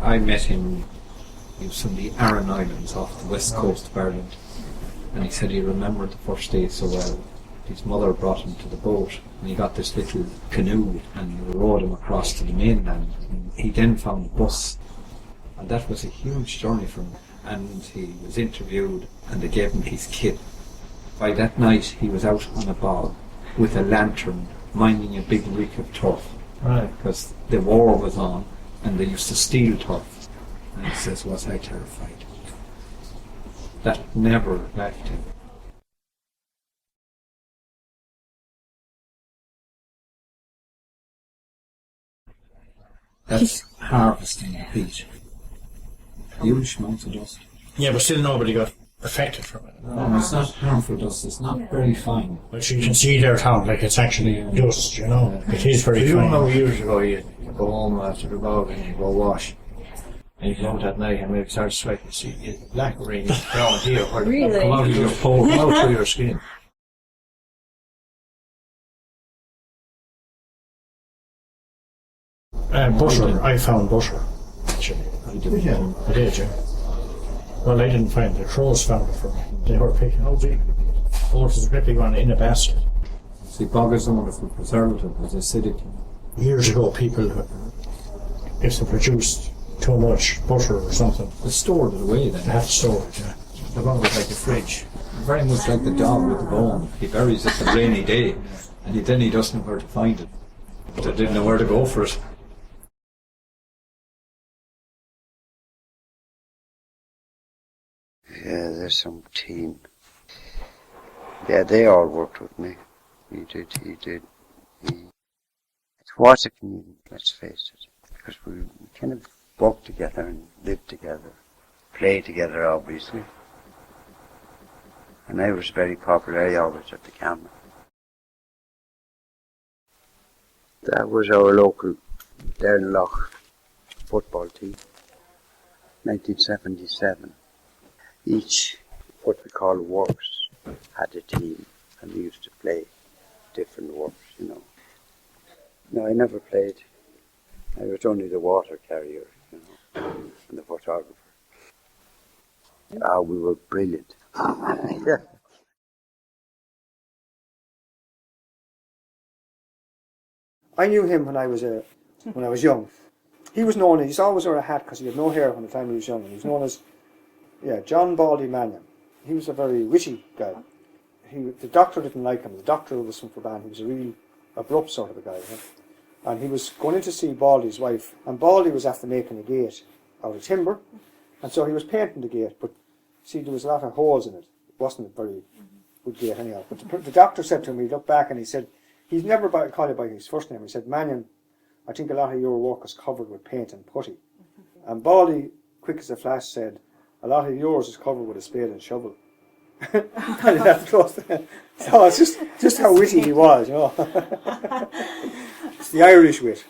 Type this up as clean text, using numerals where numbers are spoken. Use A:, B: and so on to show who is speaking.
A: I met him, he was from the Aran Islands off the west coast of Ireland, and he said he remembered the first day so well. His mother brought him to the boat, and he got this little canoe and rowed him across to the mainland. And he then found a bus, and that was a huge journey for him. And he was interviewed, and they gave him his kit. By that night, he was out on a bog with a lantern, minding a big reek of turf.
B: Right.
A: Because the war was on, and they used to steal turf. And he says, was I terrified? That never left him. That's harvesting peat. Huge amounts of dust.
B: Yeah, but still nobody got affected from it.
A: No, it's not harmful dust, it's not very fine.
B: But you can see there, Tom, like it's actually dust, you know. It is very
C: You
B: fine.
C: know, years ago, you go home after the bog and you go wash. And you come out at night and maybe start sweating. See, you black ring down here where
D: Really?
C: come out of your pole, come out through your skin.
B: Butter, I found butter. Actually,
A: I didn't know.
B: I did, yeah. Well, I didn't find it. The crows found it for me. They were picking out big. Oh, it was a great big one in a basket.
A: See, bog is a wonderful preservative, as acidic.
B: Years ago, people, if they produced too much butter or something,
A: They stored it away then.
B: they had to store it, yeah.
C: The bog was like a fridge.
A: Very much like the dog with the bone. He buries it a rainy day, and then he doesn't know where to find it. But they didn't know where to go for it.
E: Yeah, there's some team. Yeah, they all worked with me. He did. It was a community, let's face it. Because we kind of worked together and lived together. Played together, obviously. And I was very popular. I always had the camera. That was our local Derrenloch football team. 1977. Each, what we call works, had a team, and we used to play different works, you know. No, I never played. I was only the water carrier, you know, and the photographer. Ah, we were brilliant. Yeah.
F: I knew him when I was young. He was known, he's always wore a hat because he had no hair when the time he was young. He was known as, John Baldy Mannion. He was a very witty guy. The doctor didn't like him. The doctor was from Forban. He was a real abrupt sort of a guy. You know? And he was going in to see Baldy's wife. And Baldy was after making a gate out of timber. And so he was painting the gate. But see, there was a lot of holes in it. It wasn't a very good gate anyhow. But the doctor said to him, he looked back and he said, he's never called it by his first name. He said, Mannion, I think a lot of your work is covered with paint and putty. And Baldy, quick as a flash, said, a lot of yours is covered with a spade and shovel. And so it's just how witty he was, you know. It's the Irish wit.